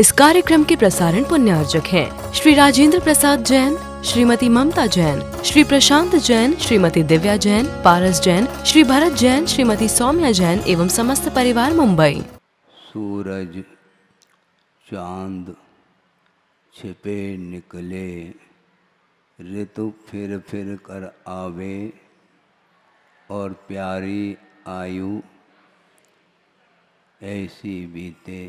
इस कार्यक्रम के प्रसारण पुण्यार्जक हैं श्री राजेंद्र प्रसाद जैन, श्रीमती ममता जैन, श्री प्रशांत जैन, श्रीमती दिव्या जैन, पारस जैन, श्री भरत जैन, श्रीमती सौम्या जैन एवं समस्त परिवार मुंबई। सूरज चांद छिपे निकले, ऋतु फिर फिर कर आवे, और प्यारी आयु ऐसी बीते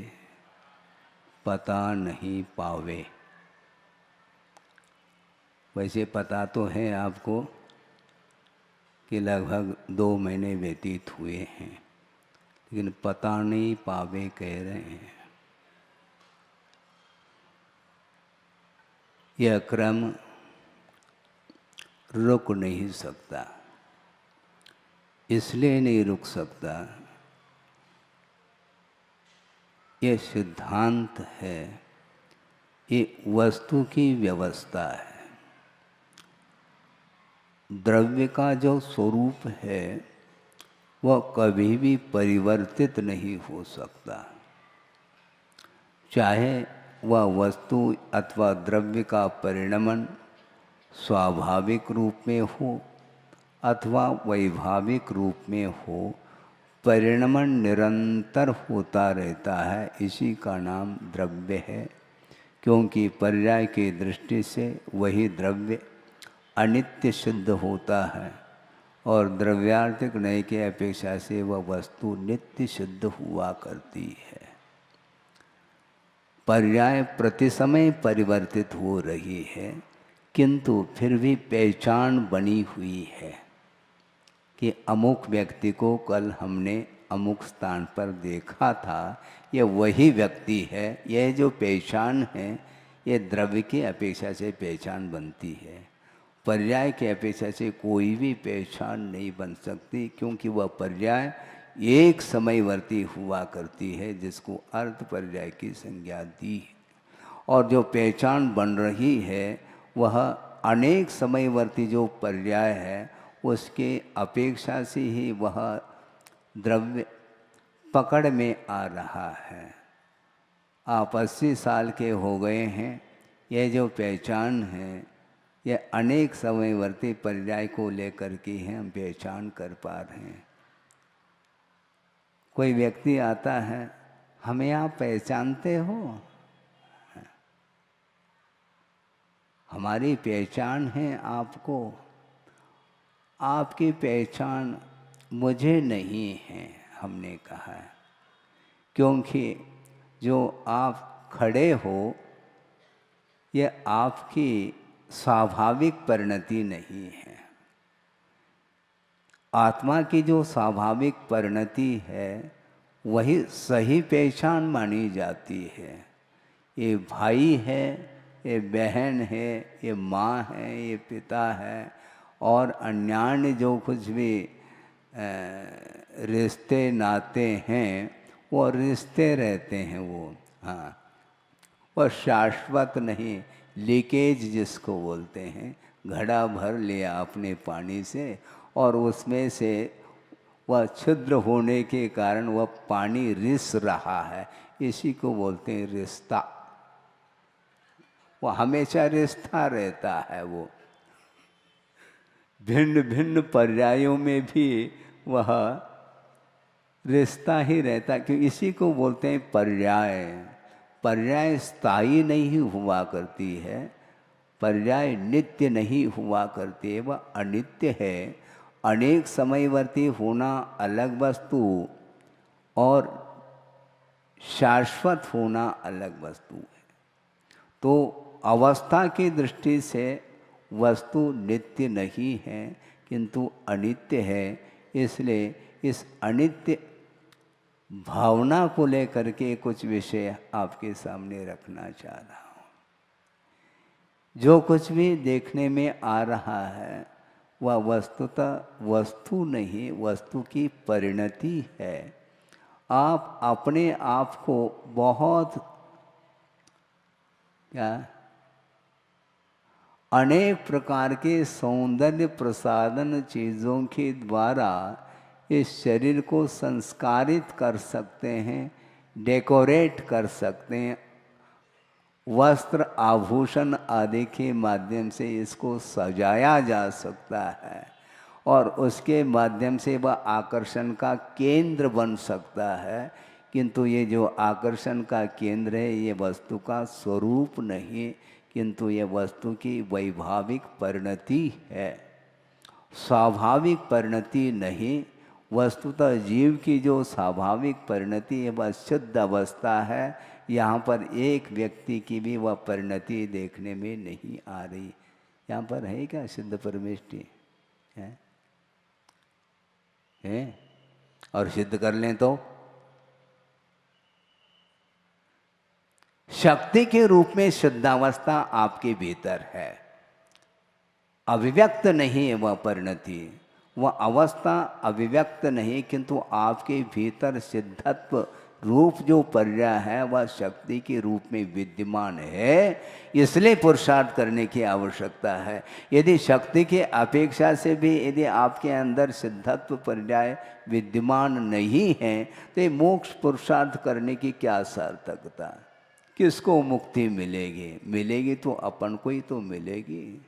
पता नहीं पावे। वैसे पता तो है आपको कि लगभग 2 महीने व्यतीत हुए हैं, लेकिन पता नहीं पावे कह रहे हैं। यह क्रम रुक नहीं सकता। इसलिए नहीं रुक सकता, ये सिद्धांत है, ये वस्तु की व्यवस्था है। द्रव्य का जो स्वरूप है वह कभी भी परिवर्तित नहीं हो सकता, चाहे वह वस्तु अथवा द्रव्य का परिणमन स्वाभाविक रूप में हो अथवा वैभाविक रूप में हो। परिणमन निरंतर होता रहता है, इसी का नाम द्रव्य है। क्योंकि पर्याय की दृष्टि से वही द्रव्य अनित्य सिद्ध होता है और द्रव्यार्थिक नय के अपेक्षा से वह वस्तु नित्य सिद्ध हुआ करती है। पर्याय प्रति समय परिवर्तित हो रही है, किंतु फिर भी पहचान बनी हुई है कि अमुक व्यक्ति को कल हमने अमुक स्थान पर देखा था, यह वही व्यक्ति है। यह जो पहचान है ये द्रव्य की अपेक्षा से पहचान बनती है। पर्याय की अपेक्षा से कोई भी पहचान नहीं बन सकती, क्योंकि वह पर्याय एक समयवर्ती हुआ करती है, जिसको अर्थ पर्याय की संज्ञा दी है। और जो पहचान बन रही है वह अनेक समयवर्ती जो पर्याय है उसके अपेक्षा से ही वह द्रव्य पकड़ में आ रहा है। आप 80 साल के हो गए हैं, यह जो पहचान है यह अनेक समयवर्ती पर्याय को लेकर के हम पहचान कर पा रहे हैं। कोई व्यक्ति आता है, हमें आप पहचानते हो? हमारी पहचान है आपको, आपकी पहचान मुझे नहीं है, हमने कहा है। क्योंकि जो आप खड़े हो यह आपकी स्वाभाविक परिणति नहीं है। आत्मा की जो स्वाभाविक परिणति है वही सही पहचान मानी जाती है। ये भाई है, ये बहन है, ये माँ है, ये पिता है, और अन्यान्य जो कुछ भी रिश्ते नाते हैं वो रिश्ते रहते हैं। वो हाँ, वह शाश्वत नहीं। लीकेज जिसको बोलते हैं, घड़ा भर लिया अपने पानी से और उसमें से वह छिद्र होने के कारण वह पानी रिस रहा है, इसी को बोलते हैं रिश्ता। वो हमेशा रिश्ता रहता है। वो भिन्न भिन्न पर्यायों में भी वह रिश्ता ही रहता है, क्योंकि इसी को बोलते हैं पर्याय। पर्याय स्थायी नहीं हुआ करती है, पर्याय नित्य नहीं हुआ करती है, वह अनित्य है। अनेक समयवर्ती होना अलग वस्तु और शाश्वत होना अलग वस्तु है। तो अवस्था की दृष्टि से वस्तु नित्य नहीं है किंतु अनित्य है। इसलिए इस अनित्य भावना को लेकर के कुछ विषय आपके सामने रखना चाह रहा हूँ। जो कुछ भी देखने में आ रहा है वह वस्तुतः वस्तु नहीं, वस्तु की परिणति है। आप अपने आप को बहुत अनेक प्रकार के सौंदर्य प्रसाधन चीज़ों के द्वारा इस शरीर को संस्कारित कर सकते हैं, डेकोरेट कर सकते हैं, वस्त्र आभूषण आदि के माध्यम से इसको सजाया जा सकता है और उसके माध्यम से वह आकर्षण का केंद्र बन सकता है, किंतु ये जो आकर्षण का केंद्र है ये वस्तु का स्वरूप नहीं, किंतु ये वस्तु की वैभाविक परिणति है, स्वाभाविक परिणति नहीं। वस्तुतः जीव की जो स्वाभाविक परिणति है वह शुद्ध अवस्था है। यहाँ पर एक व्यक्ति की भी वह परिणति देखने में नहीं आ रही। यहाँ पर है क्या शुद्ध परमेष्टि है? और सिद्ध कर लें तो शक्ति के रूप में शुद्धावस्था आपके भीतर है, अभिव्यक्त नहीं है वह परिणति, वह अवस्था अभिव्यक्त नहीं, किंतु आपके भीतर सिद्धत्व रूप जो पर्याय है वह शक्ति के रूप में विद्यमान है। इसलिए पुरुषार्थ करने की आवश्यकता है। यदि शक्ति के अपेक्षा से भी यदि आपके अंदर सिद्धत्व पर्याय विद्यमान नहीं है तो मोक्ष पुरुषार्थ करने की क्या सार्थकता? किसको मुक्ति मिलेगी? मिलेगी तो अपन को ही तो मिलेगी,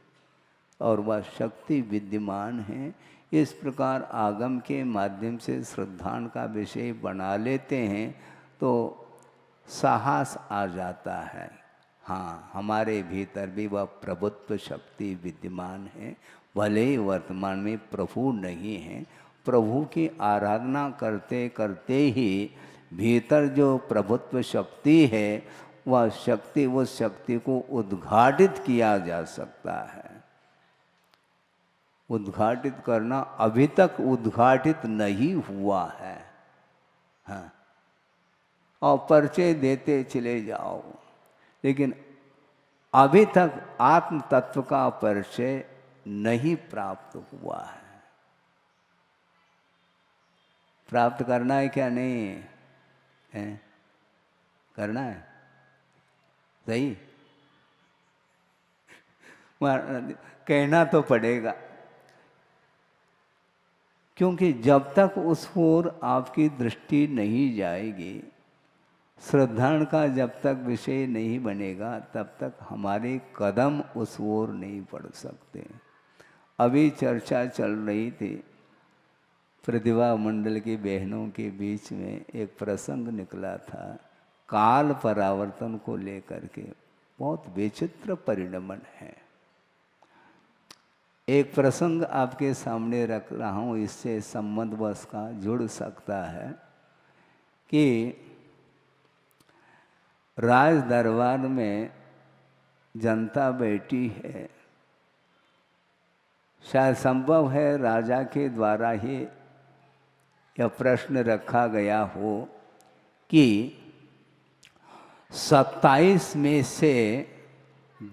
और वह शक्ति विद्यमान है। इस प्रकार आगम के माध्यम से श्रद्धान का विषय बना लेते हैं तो साहस आ जाता है। हाँ, हमारे भीतर भी वह प्रभुत्व शक्ति विद्यमान है, भले ही वर्तमान में प्रभु नहीं है। प्रभु की आराधना करते करते ही भीतर जो प्रभुत्व शक्ति है वह शक्ति, उस शक्ति को उद्घाटित किया जा सकता है। उद्घाटित करना अभी तक उद्घाटित नहीं हुआ है। हाँ, और परिचय देते चले जाओ, लेकिन अभी तक आत्म तत्व का परिचय नहीं प्राप्त हुआ है। प्राप्त करना है क्या? नहीं है? करना है सही, कहना तो पड़ेगा, क्योंकि जब तक उस ओर आपकी दृष्टि नहीं जाएगी, श्रद्धान का जब तक विषय नहीं बनेगा, तब तक हमारे कदम उस ओर नहीं बढ़ सकते। अभी चर्चा चल रही थी, प्रतिभा मंडल की बहनों के बीच में एक प्रसंग निकला था काल परावर्तन को लेकर के। बहुत विचित्र परिणमन है। एक प्रसंग आपके सामने रख रहा हूँ, इससे संबंध बस का जुड़ सकता है कि राज दरबार में जनता बैठी है। शायद संभव है राजा के द्वारा ही यह प्रश्न रखा गया हो कि 27 में से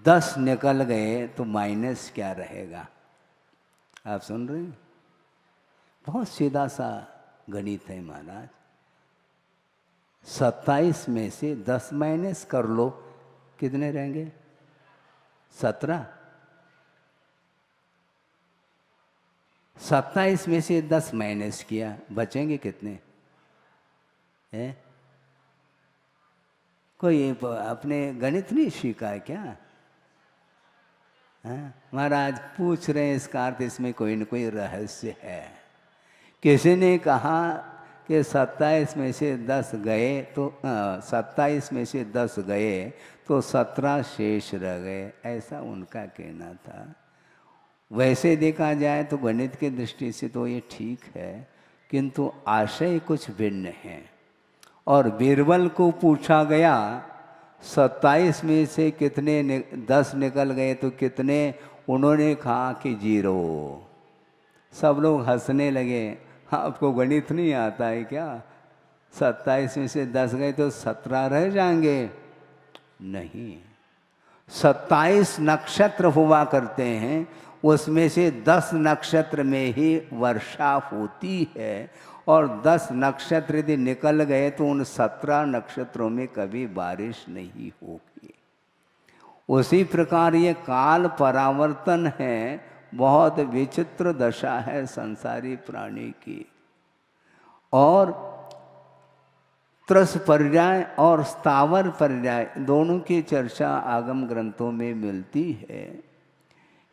10 निकल गए तो माइनस क्या रहेगा? आप सुन रहे हैं? बहुत सीधा सा गणित है महाराज। 27 में से 10 माइनस कर लो, कितने रहेंगे? 17। 27 में से 10 माइनस किया, बचेंगे कितने? है? कोई अपने गणित नहीं सीखा है क्या? महाराज पूछ रहे हैं, इसका अर्थ इसमें कोई न कोई रहस्य है। किसी ने कहा कि 27 में से 10 गए तो 27 में से 10 गए तो 17 शेष रह गए, ऐसा उनका कहना था। वैसे देखा जाए तो गणित की दृष्टि से तो ये ठीक है, किंतु आशय कुछ भिन्न है। और बीरबल को पूछा गया 27 में से कितने 10 निकल गए तो कितने? उन्होंने कहा कि 0। सब लोग हंसने लगे। आपको गणित नहीं आता है क्या? 27 में से 10 गए तो 17 रह जाएंगे? नहीं, 27 नक्षत्र हुआ करते हैं, उसमें से 10 नक्षत्र में ही वर्षा होती है, और 10 नक्षत्र यदि निकल गए तो उन 17 नक्षत्रों में कभी बारिश नहीं होगी। उसी प्रकार ये काल परावर्तन है, बहुत विचित्र दशा है संसारी प्राणी की। और त्रस पर्याय और स्थावर पर्याय दोनों की चर्चा आगम ग्रंथों में मिलती है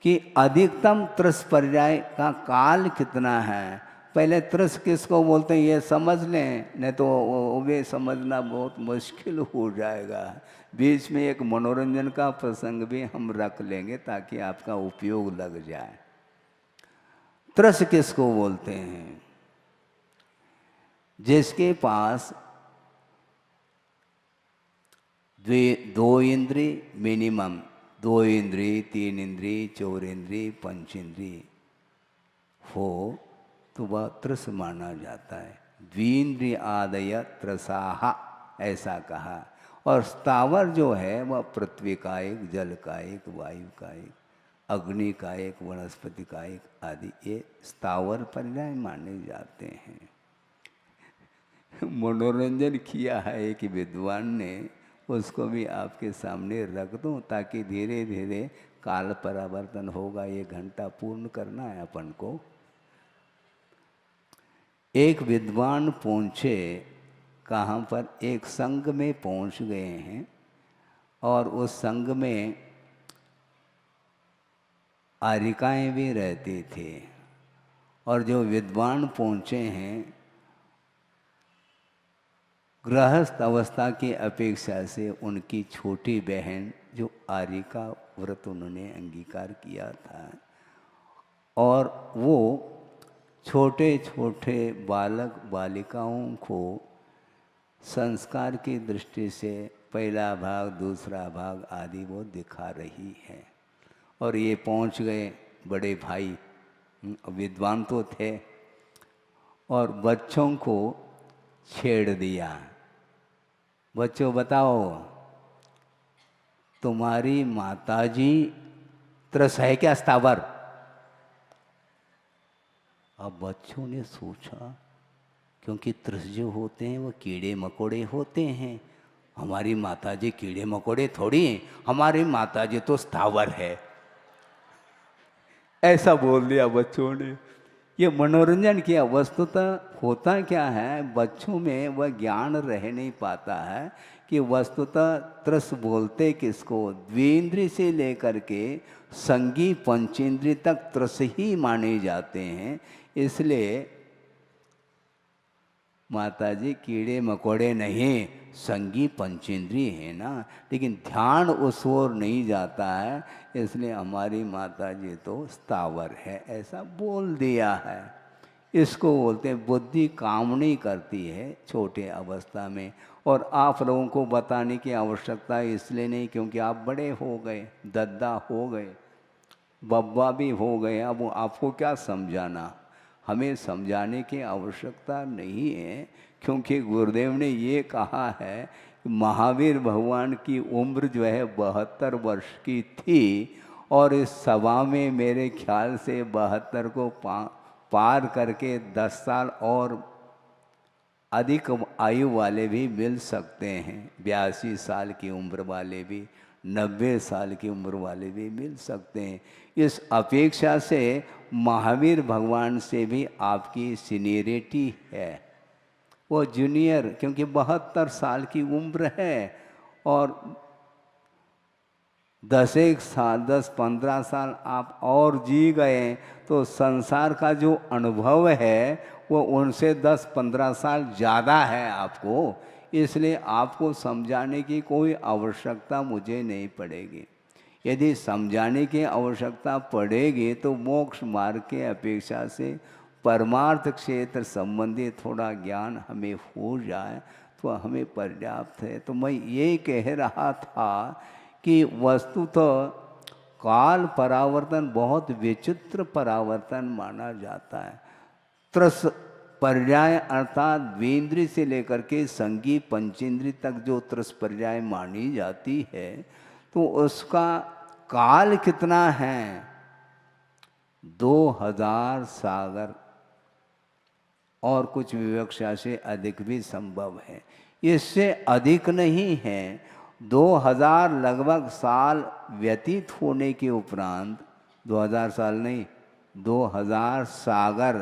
कि अधिकतम त्रस पर्याय का काल कितना है। पहले त्रस किसको बोलते हैं ये समझ लें, नहीं तो वे समझना बहुत मुश्किल हो जाएगा। बीच में एक मनोरंजन का प्रसंग भी हम रख लेंगे ताकि आपका उपयोग लग जाए। त्रस किसको बोलते हैं? जिसके पास दो इंद्रिय मिनिमम, 2 इंद्रिय, 3 इंद्रिय, 4 इंद्रिय, 5 इंद्रिय हो तो वह त्रस माना जाता है। द्विंद्रिय आदय त्रसाह ऐसा कहा। और स्थावर जो है वह पृथ्वी का एक, जल का एक, वायु का एक, अग्नि का एक, वनस्पति का एक आदि ये स्थावर पर्याय माने जाते हैं। मनोरंजन किया है एक विद्वान ने, उसको भी आपके सामने रख दूं ताकि धीरे धीरे काल परावर्तन होगा। 1 घंटा पूर्ण करना है अपन को। एक विद्वान पहुँचे कहाँ पर, एक संघ में पहुँच गए हैं और उस संघ में आरिकाएँ भी रहते थे। और जो विद्वान पहुँचे हैं गृहस्थ अवस्था की अपेक्षा से उनकी छोटी बहन जो आरिका व्रत उन्होंने अंगीकार किया था, और वो छोटे छोटे बालक बालिकाओं को संस्कार की दृष्टि से पहला भाग, दूसरा भाग आदि वो दिखा रही है। और ये पहुंच गए बड़े भाई, विद्वान तो थे, और बच्चों को छेड़ दिया। बच्चों बताओ तुम्हारी माताजी त्रस है क्या स्थावर? अब बच्चों ने सोचा क्योंकि त्रस जो होते हैं वो कीड़े मकोड़े होते हैं, हमारी माताजी कीड़े मकोड़े थोड़ी हैं, हमारी माताजी तो स्थावर है, ऐसा बोल दिया बच्चों ने। ये मनोरंजन किया। वस्तुतः होता क्या है, बच्चों में वह ज्ञान रह नहीं पाता है कि वस्तुतः त्रस बोलते किसको। द्विंद्रिय से लेकर के संगी पंचेंद्रिय तक त्रस ही माने जाते हैं। इसलिए माताजी कीड़े मकोड़े नहीं, संगी पंचेंद्रिय है ना, लेकिन ध्यान उस ओर नहीं जाता है, इसलिए हमारी माताजी तो स्थावर है, ऐसा बोल दिया है। इसको बोलते हैं बुद्धि काम नहीं करती है छोटे अवस्था में। और आप लोगों को बताने की आवश्यकता इसलिए नहीं क्योंकि आप बड़े हो गए, दद्दा हो गए, बब्बा भी हो गए, अब आपको क्या समझाना। हमें समझाने की आवश्यकता नहीं है क्योंकि गुरुदेव ने ये कहा है कि महावीर भगवान की उम्र जो है 72 वर्ष की थी, और इस सभा में मेरे ख्याल से 72 को पार करके 10 साल और अधिक आयु वाले भी मिल सकते हैं। 82 साल की उम्र वाले भी, 90 साल की उम्र वाले भी मिल सकते हैं। इस अपेक्षा से महावीर भगवान से भी आपकी सीनियरिटी है, वो जूनियर, क्योंकि 72 साल की उम्र है और 10-15 साल आप और जी गए तो संसार का जो अनुभव है वो उनसे 10-15 साल ज़्यादा है आपको। इसलिए आपको समझाने की कोई आवश्यकता मुझे नहीं पड़ेगी। यदि समझाने की आवश्यकता पड़ेगी तो मोक्ष मार्ग के अपेक्षा से परमार्थ क्षेत्र संबंधी थोड़ा ज्ञान हमें हो जाए तो हमें पर्याप्त है। तो मैं ये कह रहा था कि वस्तुतः काल परावर्तन बहुत विचित्र परावर्तन माना जाता है। त्रस पर्याय अर्थात द्विंद्रिय से लेकर के संगी पंचेंद्रिय तक जो त्रस पर्याय मानी जाती है तो उसका काल कितना है? 2000 सागर और कुछ विवक्षा से अधिक भी संभव है, इससे अधिक नहीं है। 2000 लगभग साल व्यतीत होने के उपरांत, 2000 साल नहीं, 2000 सागर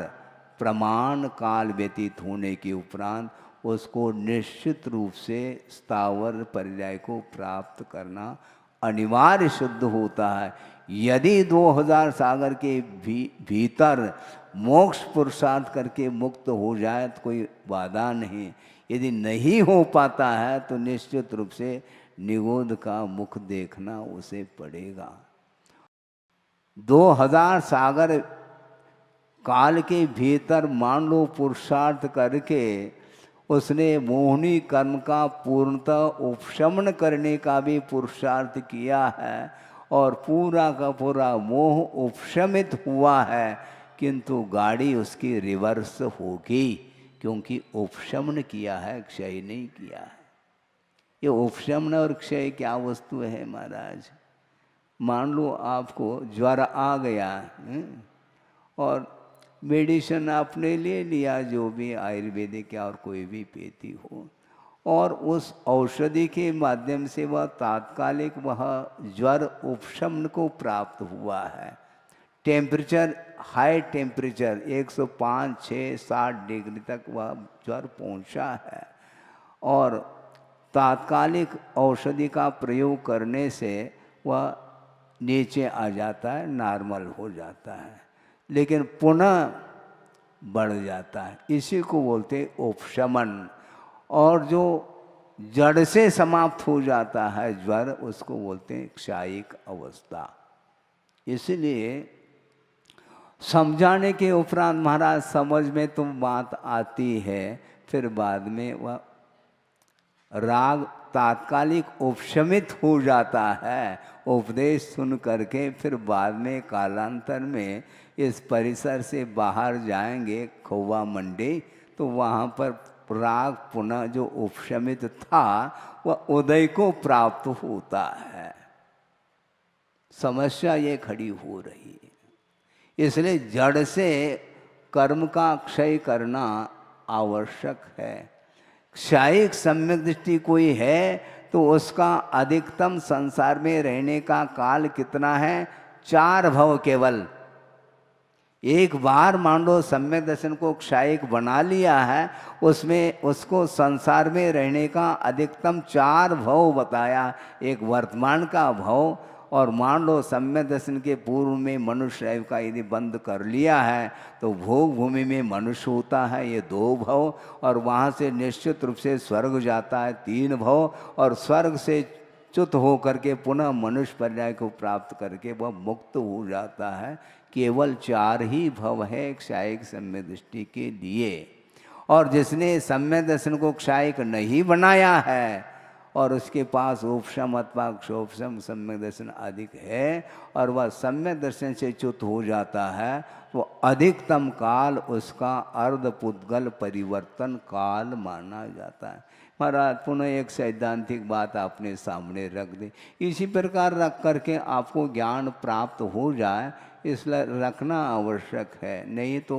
प्रमाण काल व्यतीत होने के उपरांत उसको निश्चित रूप से स्थावर पर्याय को प्राप्त करना अनिवार्य सिद्ध होता है। यदि 2000 सागर के भीतर मोक्ष पुरुषार्थ करके मुक्त हो जाए तो कोई बाधा नहीं, यदि नहीं हो पाता है तो निश्चित रूप से निगोध का मुख देखना उसे पड़ेगा। 2000 सागर काल के भीतर मान लो पुरुषार्थ करके उसने मोहनी कर्म का पूर्णतः उपशमन करने का भी पुरुषार्थ किया है और पूरा का पूरा मोह उपशमित हुआ है, किंतु गाड़ी उसकी रिवर्स होगी, क्योंकि उपशमन किया है, क्षय नहीं किया है। ये उपशमन और क्षय क्या वस्तु है महाराज? मान लो आपको ज्वर आ गया और मेडिसिन आपने ले लिया, जो भी आयुर्वेदिक या और कोई भी पेती हो, और उस औषधि के माध्यम से वह तात्कालिक वह ज्वर उपशमन को प्राप्त हुआ है। टेम्परेचर हाई टेम्परेचर 105, 6, 60 डिग्री तक वह ज्वर पहुंचा है और तात्कालिक औषधि का प्रयोग करने से वह नीचे आ जाता है, नॉर्मल हो जाता है, लेकिन पुनः बढ़ जाता है। इसी को बोलते हैं उपशमन। और जो जड़ से समाप्त हो जाता है ज्वर, उसको बोलते हैं क्षायिक अवस्था। इसलिए समझाने के उपरांत महाराज समझ में तो बात आती है, फिर बाद में वह राग तात्कालिक उपशमित हो जाता है उपदेश सुन करके। फिर बाद में कालांतर में इस परिसर से बाहर जाएंगे खोवा मंडी, तो वहाँ पर राग पुनः जो उपशमित था वह उदय को प्राप्त होता है। समस्या ये खड़ी हो रही है। इसलिए जड़ से कर्म का क्षय करना आवश्यक है। क्षायिक सम्यक दृष्टि कोई है तो उसका अधिकतम संसार में रहने का काल कितना है? 4 भव केवल। एक बार मान लो सम्यक दर्शन को क्षायिक बना लिया है, उसमें उसको संसार में रहने का अधिकतम 4 भव बताया। एक वर्तमान का भव, और मान लो सम्यक दर्शन के पूर्व में मनुष्य आयु का यदि बंद कर लिया है तो भोग भूमि में मनुष्य होता है, ये 2 भव, और वहाँ से निश्चित रूप से स्वर्ग जाता है 3 भव, और स्वर्ग से च्युत हो करके पुनः मनुष्य पर्याय को प्राप्त करके वह मुक्त हो जाता है। केवल 4 ही भव है क्षायिक सम्यक दृष्टि के लिए। और जिसने सम्यक दर्शन को क्षायिक नहीं बनाया है और उसके पास उपशम अथवा क्षोपशम सम्यक दर्शन अधिक है और वह सम्यक दर्शन से च्युत हो जाता है, तो अधिकतम काल उसका अर्धपुद्गल परिवर्तन काल माना जाता है। महाराज पुनः एक सैद्धांतिक बात आपने सामने रख दी, इसी प्रकार रख करके आपको ज्ञान प्राप्त हो जाए, इसलिए रखना आवश्यक है। नहीं तो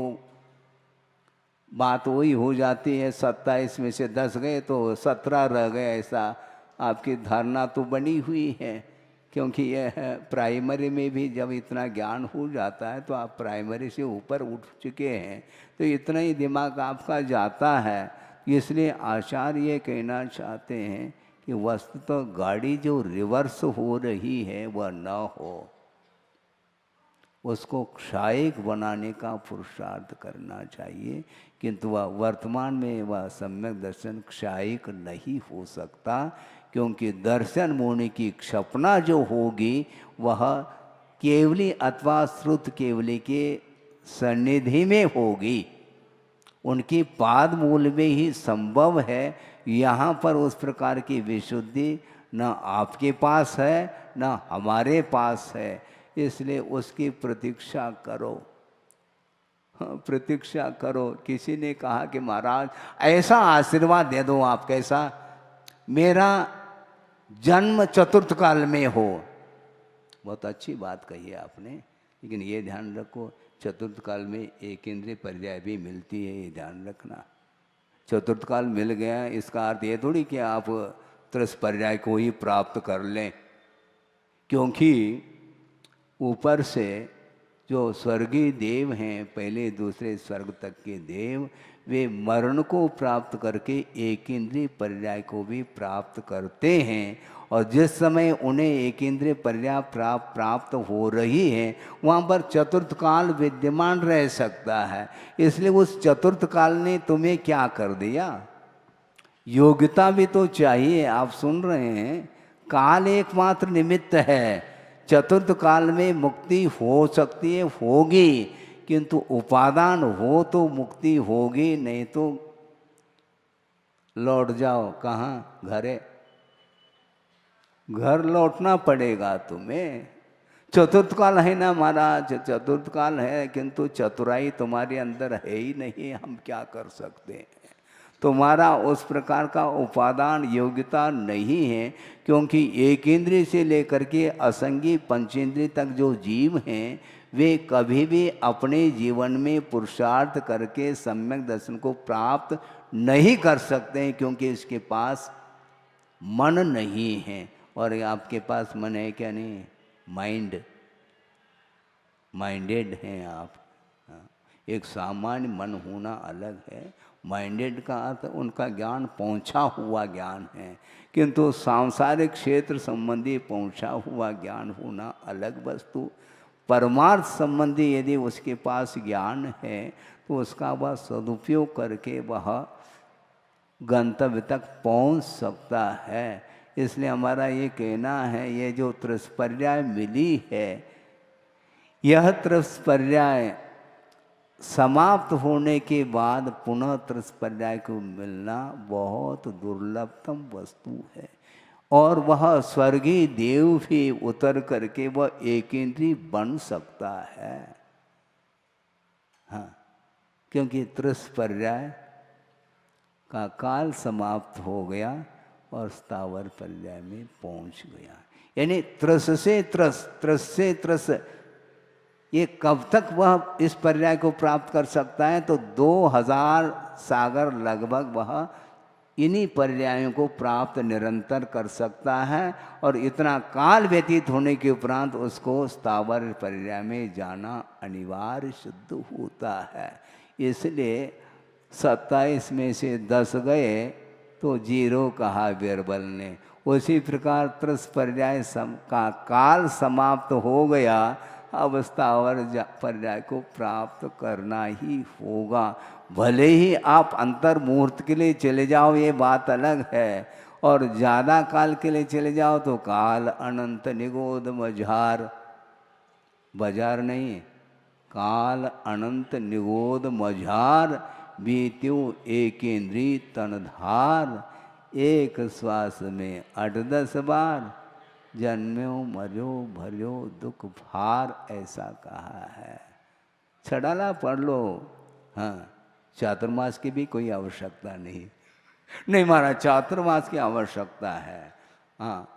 बात वही हो जाती है 27 में से 10 गए तो 17 रह गए, ऐसा आपकी धारणा तो बनी हुई है। क्योंकि यह प्राइमरी में भी जब इतना ज्ञान हो जाता है तो आप प्राइमरी से ऊपर उठ चुके हैं, तो इतना ही दिमाग आपका जाता है। इसलिए आचार्य ये कहना चाहते हैं कि वस्तुतः गाड़ी जो रिवर्स हो रही है वह न हो, उसको क्षायिक बनाने का पुरुषार्थ करना चाहिए। किंतु वह वर्तमान में वह सम्यक दर्शन क्षायिक नहीं हो सकता, क्योंकि दर्शन मोनि की क्षपना जो होगी वह केवली अथवा श्रुत केवली के सन्निधि में होगी, उनकी पाद मूल में ही संभव है। यहाँ पर उस प्रकार की विशुद्धि न आपके पास है न हमारे पास है, इसलिए उसकी प्रतीक्षा करो। प्रतीक्षा करो। किसी ने कहा कि महाराज ऐसा आशीर्वाद दे दो आप, कैसा? मेरा जन्म चतुर्थ काल में हो। बहुत अच्छी बात कही है आपने, लेकिन ये ध्यान रखो चतुर्थ काल में एक इंद्रिय पर्याय भी मिलती है, ये ध्यान रखना। चतुर्थ काल मिल गया इसका अर्थ ये थोड़ी कि आप त्रस पर्याय को ही प्राप्त कर लें, क्योंकि ऊपर से जो स्वर्गीय देव हैं, पहले दूसरे स्वर्ग तक के देव, वे मरण को प्राप्त करके एक इंद्रिय पर्याय को भी प्राप्त करते हैं। और जिस समय उन्हें एक इंद्रिय पर्याय प्राप्त हो रही है, वहाँ पर चतुर्थ काल विद्यमान रह सकता है। इसलिए उस चतुर्थ काल ने तुम्हें क्या कर दिया? योग्यता भी तो चाहिए। आप सुन रहे हैं, काल एकमात्र निमित्त है। चतुर्थ काल में मुक्ति हो सकती है, होगी, किंतु उपादान हो तो मुक्ति होगी, नहीं तो लौट जाओ। कहाँ? घरे। घर लौटना पड़ेगा तुम्हें। चतुर्थ काल है ना महाराज, चतुर्थ काल है, किंतु चतुराई तुम्हारे अंदर है ही नहीं, हम क्या कर सकते हैं? तुम्हारा उस प्रकार का उपादान योग्यता नहीं है, क्योंकि एक इंद्रिय से लेकर के असंगी पंचेंद्रिय तक जो जीव हैं, वे कभी भी अपने जीवन में पुरुषार्थ करके सम्यक दर्शन को प्राप्त नहीं कर सकते हैं, क्योंकि इसके पास मन नहीं है। और आपके पास मन है क्या? नहीं, माइंडेड हैं आप। एक सामान्य मन होना अलग है, माइंडेड का अर्थ उनका ज्ञान पहुंचा हुआ ज्ञान है, किंतु सांसारिक क्षेत्र संबंधी पहुंचा हुआ ज्ञान होना अलग वस्तु। परमार्थ संबंधी यदि उसके पास ज्ञान है तो उसका वह सदुपयोग करके वह गंतव्य तक पहुंच सकता है। इसलिए हमारा ये कहना है, ये जो त्रस्पर्याय मिली है, यह त्रस्पर्याय समाप्त होने के बाद पुनः त्रस्पर्याय को मिलना बहुत दुर्लभतम वस्तु है। और वह स्वर्गीय देव भी उतर करके वह एकेंद्रीय बन सकता है। हाँ, क्योंकि त्रस्पर्याय का काल समाप्त हो गया और स्थावर पर्याय में पहुंच गया। यानी त्रस से त्रस ये कब तक वह इस पर्याय को प्राप्त कर सकता है? तो 2000 सागर लगभग वह इन्हीं पर्यायों को प्राप्त निरंतर कर सकता है। और इतना काल व्यतीत होने के उपरांत उसको स्थावर पर्याय में जाना अनिवार्य सिद्ध होता है। इसलिए 27 में से 10 गए तो 0 कहा बीरबल ने। उसी प्रकार त्रस पर्याय का काल समाप्त हो गया, अब स्थावर पर्याय को प्राप्त करना ही होगा। भले ही आप अंतर मुहूर्त के लिए चले जाओ, ये बात अलग है, और ज़्यादा काल के लिए चले जाओ तो काल अनंत निगोद मझार, बाजार नहीं, काल अनंत निगोद मझार, बीत्यो एकेंद्री तनधार, एक श्वास में 8-10 बार, जन्म्यो मर्यो भर्यो दुख भार, ऐसा कहा है। छड़ाला पढ़ लो। हाँ, चातुर्मास की भी कोई आवश्यकता नहीं महाराज, चातुर्मास की आवश्यकता है। हाँ,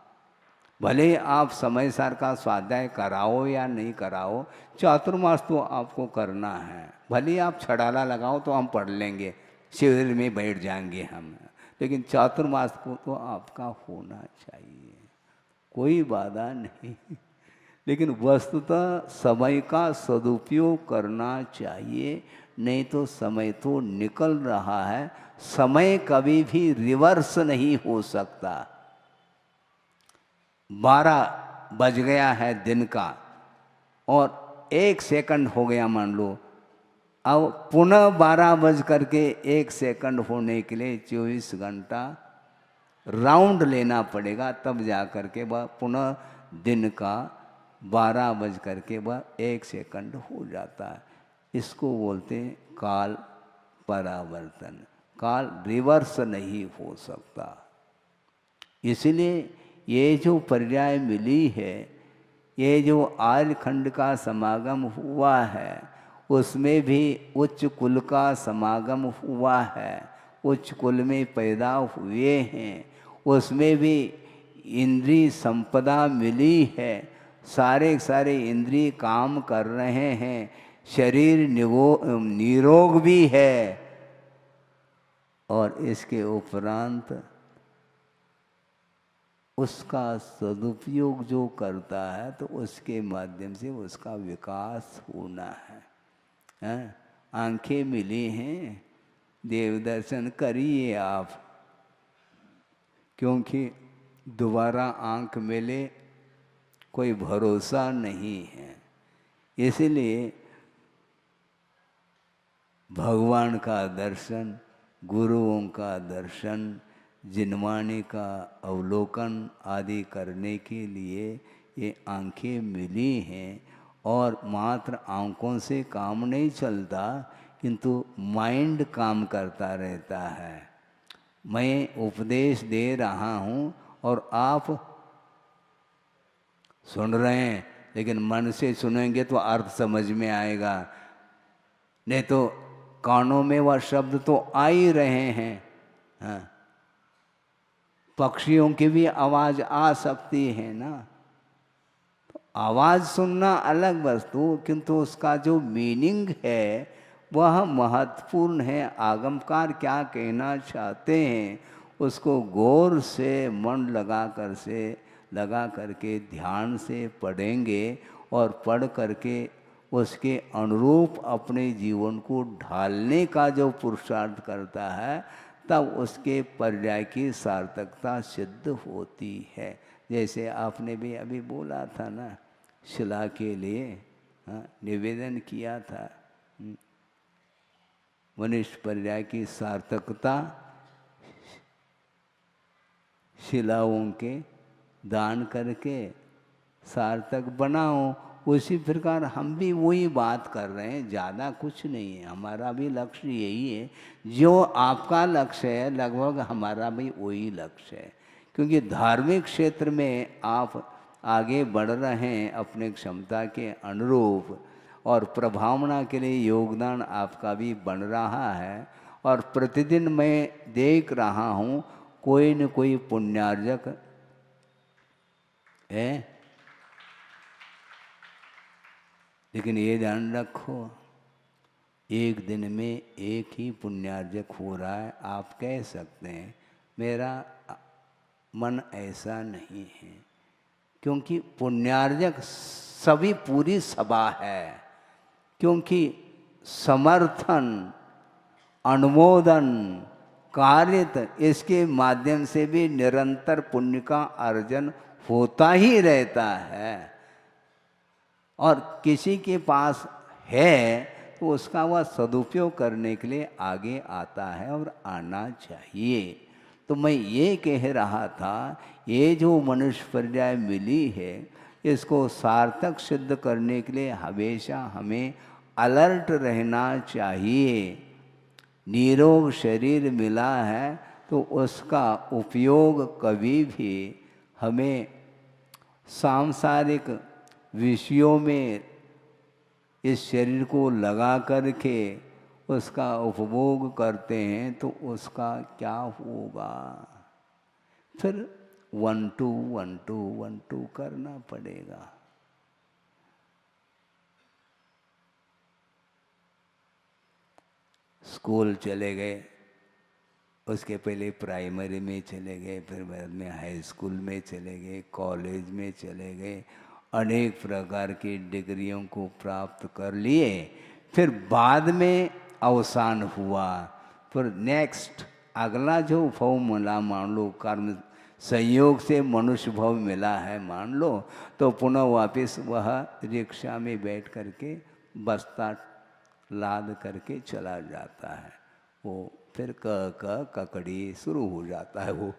भले आप समय सार का स्वाध्याय कराओ या नहीं कराओ, चातुर्मास तो आपको करना है। भले आप छड़ाला लगाओ तो हम पढ़ लेंगे, शिविर में बैठ जाएंगे हम, लेकिन चातुर्मास को तो आपका होना चाहिए, कोई बाधा नहीं। लेकिन वस्तुतः समय का सदुपयोग करना चाहिए, नहीं तो समय तो निकल रहा है। समय कभी भी रिवर्स नहीं हो सकता। 12 बज गया है दिन का और 1 सेकंड हो गया मान लो, अब पुनः 12 बज करके 1 सेकंड होने के लिए 24 घंटा राउंड लेना पड़ेगा, तब जा कर के वह पुनः दिन का 12 बज करके वह 1 सेकंड हो जाता है। इसको बोलते हैं काल परावर्तन। काल रिवर्स नहीं हो सकता। इसलिए ये जो पर्याय मिली है, ये जो आर्यखंड का समागम हुआ है, उसमें भी उच्च कुल का समागम हुआ है, उच्च कुल में पैदा हुए हैं, उसमें भी इंद्रिय संपदा मिली है, सारे सारे इंद्रिय काम कर रहे हैं, शरीर निरोग भी है, और इसके उपरांत उसका सदुपयोग जो करता है तो उसके माध्यम से उसका विकास होना है। हैं? आंखें मिली हैं, देव दर्शन करिए आप, क्योंकि दोबारा आंख मिले कोई भरोसा नहीं है। इसलिए भगवान का दर्शन, गुरुओं का दर्शन, जिनवाणी का अवलोकन आदि करने के लिए ये आंखें मिली हैं। और मात्र आंखों से काम नहीं चलता, किंतु माइंड काम करता रहता है। मैं उपदेश दे रहा हूँ और आप सुन रहे हैं, लेकिन मन से सुनेंगे तो अर्थ समझ में आएगा, नहीं तो कानों में वह शब्द तो आ ही रहे हैं। हाँ, पक्षियों की भी आवाज़ आ सकती है ना। तो आवाज़ सुनना अलग वस्तु, किंतु उसका जो मीनिंग है वह महत्वपूर्ण है। आगमकार क्या कहना चाहते हैं उसको गौर से मन लगा करके ध्यान से पढ़ेंगे और पढ़ करके उसके अनुरूप अपने जीवन को ढालने का जो पुरुषार्थ करता है, तब उसके पर्याय की सार्थकता सिद्ध होती है। जैसे आपने भी अभी बोला था ना, शिला के लिए निवेदन किया था। मनुष्य पर्याय की सार्थकता शिलाओं के दान करके सार्थक बनाओ। उसी प्रकार हम भी वही बात कर रहे हैं, ज़्यादा कुछ नहीं है। हमारा भी लक्ष्य यही है, जो आपका लक्ष्य है लगभग हमारा भी वही लक्ष्य है। क्योंकि धार्मिक क्षेत्र में आप आगे बढ़ रहे हैं अपने क्षमता के अनुरूप, और प्रभावना के लिए योगदान आपका भी बन रहा है। और प्रतिदिन मैं देख रहा हूँ कोई न कोई पुण्यार्जक है। लेकिन ये ध्यान रखो, एक दिन में एक ही पुण्यार्जक हो रहा है। आप कह सकते हैं मेरा मन ऐसा नहीं है, क्योंकि पुण्यार्जक सभी पूरी सभा है। क्योंकि समर्थन, अनुमोदन, कारित, इसके माध्यम से भी निरंतर पुण्य का अर्जन होता ही रहता है। और किसी के पास है तो उसका वह सदुपयोग करने के लिए आगे आता है और आना चाहिए। तो मैं ये कह रहा था, ये जो मनुष्य पर्याय मिली है, इसको सार्थक सिद्ध करने के लिए हमेशा हमें अलर्ट रहना चाहिए। निरोग शरीर मिला है तो उसका उपयोग कभी भी हमें सांसारिक विषयों में इस शरीर को लगा करके उसका उपभोग करते हैं तो उसका क्या होगा? फिर 1 2 1 2 1 2 करना पड़ेगा। स्कूल चले गए, उसके पहले प्राइमरी में चले गए, फिर बाद में हाई स्कूल में चले गए, कॉलेज में चले गए, अनेक प्रकार की डिग्रियों को प्राप्त कर लिए। फिर बाद में अवसान हुआ, फिर नेक्स्ट अगला जो भव मिला, मान लो कर्म संयोग से मनुष्य भव मिला है मान लो, तो पुनः वापस वह रिक्शा में बैठ करके बस्ता लाद करके चला जाता है। वो फिर ककड़ी शुरू हो जाता है, वो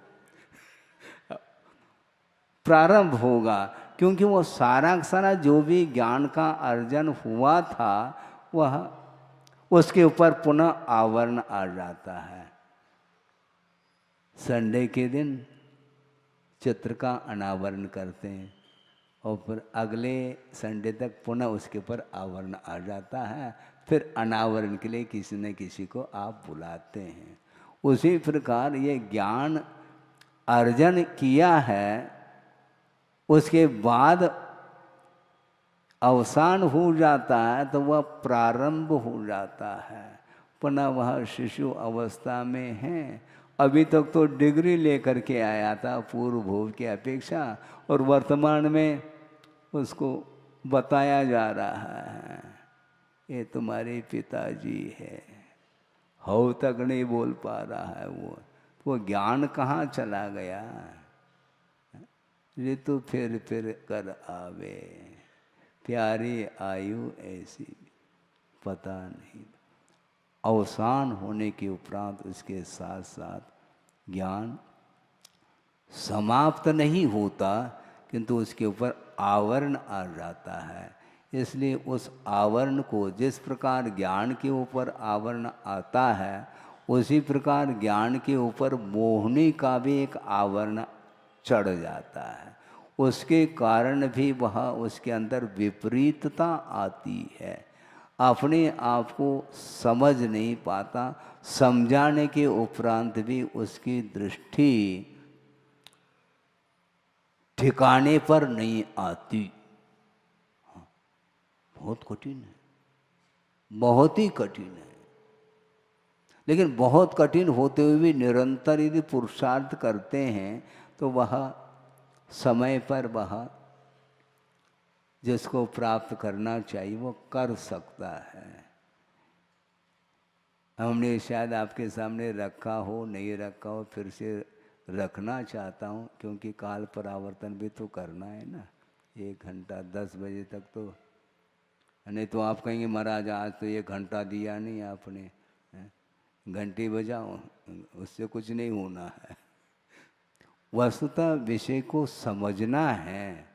प्रारंभ होगा। क्योंकि वो सारा सारा जो भी ज्ञान का अर्जन हुआ था वह उसके ऊपर पुनः आवरण आ जाता है। संडे के दिन चित्र का अनावरण करते हैं और फिर अगले संडे तक पुनः उसके ऊपर आवरण आ जाता है। फिर अनावरण के लिए किसी न किसी को आप बुलाते हैं। उसी प्रकार ये ज्ञान अर्जन किया है, उसके बाद अवसान हो जाता है तो वह प्रारंभ हो जाता है। पुनः वह शिशु अवस्था में है अभी तक तो डिग्री लेकर के आया था पूर्व भोग की अपेक्षा, और वर्तमान में उसको बताया जा रहा है ये तुम्हारे पिताजी है। हौ तक नहीं बोल पा रहा है वो ज्ञान कहाँ चला गया। ऋतु फिर कर आवे, प्यारी आयु ऐसी पता नहीं। अवसान होने के उपरांत उसके साथ साथ ज्ञान समाप्त नहीं होता, किंतु उसके ऊपर आवरण आ जाता है। इसलिए उस आवरण को, जिस प्रकार ज्ञान के ऊपर आवरण आता है, उसी प्रकार ज्ञान के ऊपर मोहनी का भी एक आवरण चढ़ जाता है। उसके कारण भी वह उसके अंदर विपरीतता आती है, अपने आप को समझ नहीं पाता। समझाने के उपरांत भी उसकी दृष्टि ठिकाने पर नहीं आती। बहुत कठिन है, बहुत ही कठिन है। लेकिन बहुत कठिन होते हुए भी निरंतर यदि पुरुषार्थ करते हैं तो वह समय पर वह जिसको प्राप्त करना चाहिए वो कर सकता है। हमने शायद आपके सामने रखा हो, नहीं रखा हो, फिर से रखना चाहता हूँ, क्योंकि काल परावर्तन भी तो करना है ना। 1 घंटा 10 बजे तक तो, नहीं तो आप कहेंगे महाराज आज तो 1 घंटा दिया नहीं आपने, घंटी बजाओ, उससे कुछ नहीं होना है। वस्तुतः विषय को समझना है।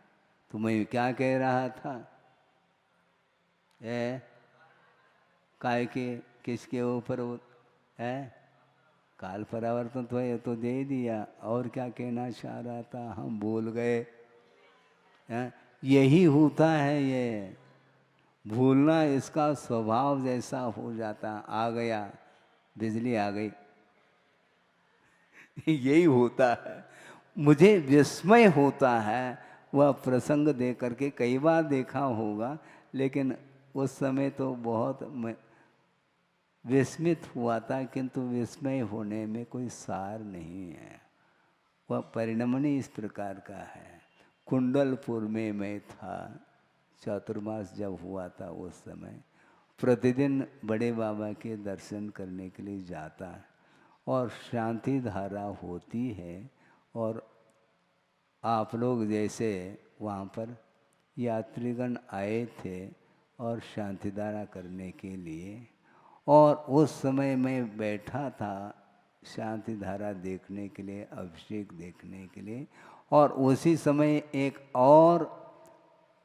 तो मैं क्या कह रहा था, काय के किसके ऊपर है काल परावर्तन, तो ये तो दे दिया। और क्या कहना चाह रहा था, हम भूल गए। यही होता है, ये भूलना इसका स्वभाव जैसा हो जाता। आ गया, बिजली आ गई यही होता है। मुझे विस्मय होता है वह प्रसंग देख करके, कई बार देखा होगा, लेकिन उस समय तो बहुत विस्मित हुआ था, किंतु विस्मय होने में कोई सार नहीं है। वह परिणमनी इस प्रकार का है। कुंडलपुर में मैं था, चातुर्मास जब हुआ था उस समय प्रतिदिन बड़े बाबा के दर्शन करने के लिए जाता, और शांति धारा होती है, और आप लोग जैसे वहाँ पर यात्रीगण आए थे और शांति धारा करने के लिए, और उस समय मैं बैठा था शांति धारा देखने के लिए, अभिषेक देखने के लिए, और उसी समय एक और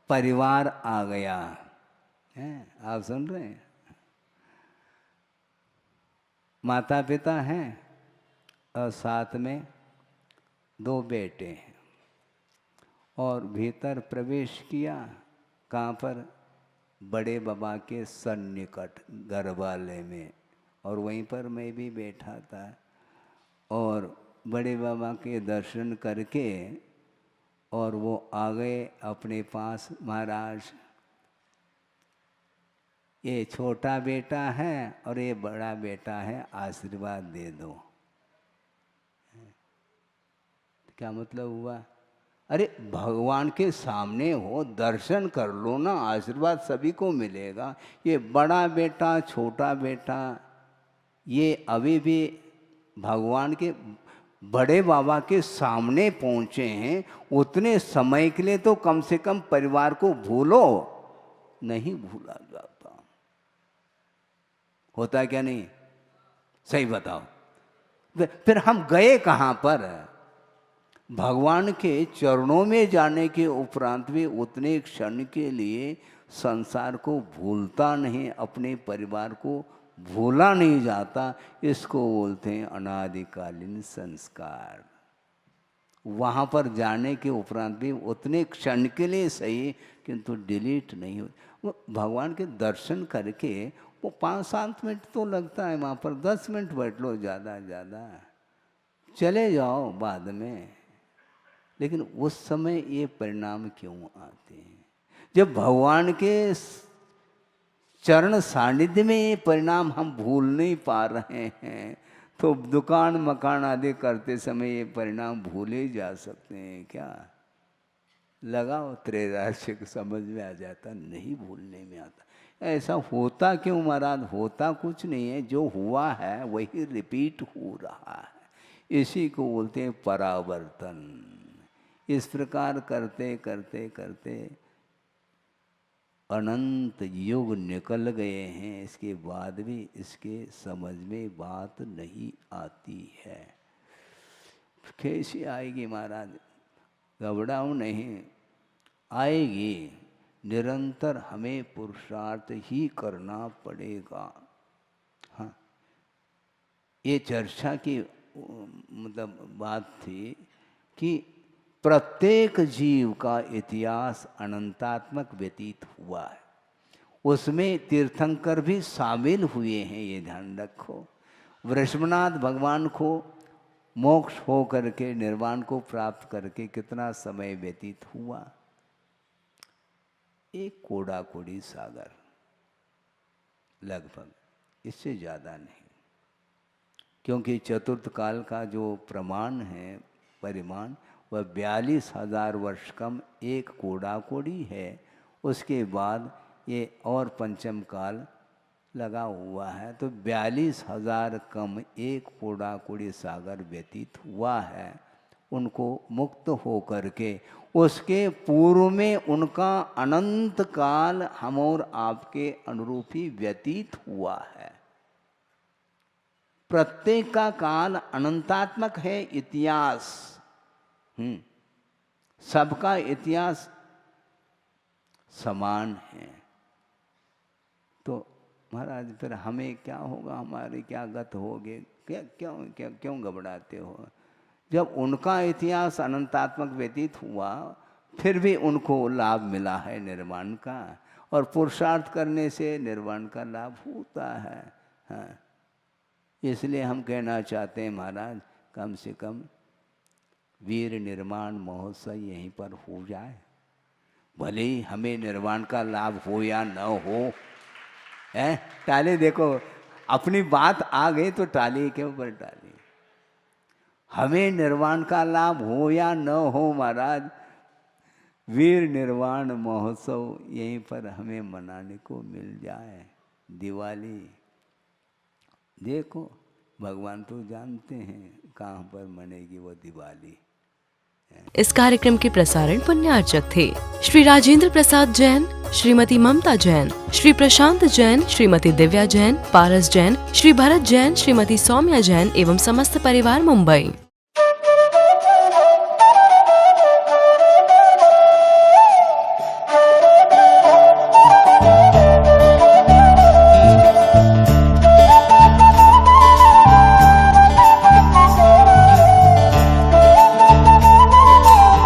परिवार आ गया है। आप सुन रहे हैं, माता पिता हैं और साथ में 2 बेटे हैं, और भीतर प्रवेश किया। कहाँ पर, बड़े बाबा के सन्निकट गर्भालय में, और वहीं पर मैं भी बैठा था। और बड़े बाबा के दर्शन करके और वो आ गए अपने पास, महाराज ये छोटा बेटा है और ये बड़ा बेटा है, आशीर्वाद दे दो। क्या मतलब हुआ? अरे भगवान के सामने हो, दर्शन कर लो ना, आशीर्वाद सभी को मिलेगा। ये बड़ा बेटा छोटा बेटा, ये अभी भी भगवान के बड़े बाबा के सामने पहुँचे हैं, उतने समय के लिए तो कम से कम परिवार को भूलो। नहीं भूला जाता। होता क्या नहीं? सही बताओ। फिर हम गए कहाँ पर? भगवान के चरणों में जाने के उपरांत भी उतने क्षण के लिए संसार को भूलता नहीं, अपने परिवार को भूला नहीं जाता। इसको बोलते हैं अनादिकालीन संस्कार। वहाँ पर जाने के उपरांत भी उतने क्षण के लिए सही, किंतु डिलीट नहीं हो। वो भगवान के दर्शन करके वो 5-7 मिनट तो लगता है, वहाँ पर 10 मिनट बैठ लो, ज़्यादा ज़्यादा चले जाओ बाद में। लेकिन उस समय ये परिणाम क्यों आते हैं? जब भगवान के चरण सानिध्य में ये परिणाम हम भूल नहीं पा रहे हैं, तो दुकान मकान आदि करते समय ये परिणाम भूले जा सकते हैं क्या? लगाओ त्रैराशिक, समझ में आ जाता, नहीं भूलने में आता। ऐसा होता क्यों महाराज? होता कुछ नहीं है, जो हुआ है वही रिपीट हो रहा है, इसी को बोलते हैं परावर्तन। इस प्रकार करते करते करते अनंत युग निकल गए हैं, इसके बाद भी इसके समझ में बात नहीं आती है। कैसी आएगी महाराज? घबराओ नहीं, आएगी। निरंतर हमें पुरुषार्थ ही करना पड़ेगा। हाँ, ये चर्चा की मतलब बात थी कि प्रत्येक जीव का इतिहास अनंतात्मक व्यतीत हुआ है, उसमें तीर्थंकर भी शामिल हुए हैं, ये ध्यान रखो। वृषभनाथ भगवान को मोक्ष हो करके निर्वाण को प्राप्त करके कितना समय व्यतीत हुआ? एक कोड़ा कोड़ी सागर लगभग, इससे ज़्यादा नहीं। क्योंकि चतुर्थ काल का जो प्रमाण है, परिमाण, वह 42,000 वर्ष कम एक कोड़ा कोड़ी है। उसके बाद ये और पंचम काल लगा हुआ है, तो 42,000 कम एक कोड़ा कोड़ी सागर व्यतीत हुआ है। उनको मुक्त हो करके उसके पूर्व में उनका अनंत काल हम और आपके अनुरूप ही व्यतीत हुआ है। प्रत्येक का काल अनंतात्मक है, इतिहास। सबका इतिहास समान है। तो महाराज फिर हमें क्या होगा, हमारे क्या गत होगे? क्यों घबराते हो? जब उनका इतिहास अनंतात्मक व्यतीत हुआ, फिर भी उनको लाभ मिला है निर्वाण का, और पुरुषार्थ करने से निर्वाण का लाभ होता है। हाँ, इसलिए हम कहना चाहते हैं महाराज, कम से कम वीर निर्वाण महोत्सव यहीं पर हो जाए, भले ही हमें निर्वाण का लाभ हो या न हो। टाले देखो, अपनी बात आ गई तो टाली के ऊपर टाली। हमें निर्वाण का लाभ हो या न हो महाराज, वीर निर्वाण महोत्सव यहीं पर हमें मनाने को मिल जाए। दिवाली देखो, भगवान तो जानते हैं कहाँ पर मनेगी वो दिवाली। इस कार्यक्रम के प्रसारण पुण्यार्चक थे श्री राजेंद्र प्रसाद जैन, श्रीमती ममता जैन, श्री प्रशांत जैन, श्रीमती दिव्या जैन, पारस जैन, श्री भरत जैन, श्रीमती सौम्या जैन एवं समस्त परिवार, मुंबई।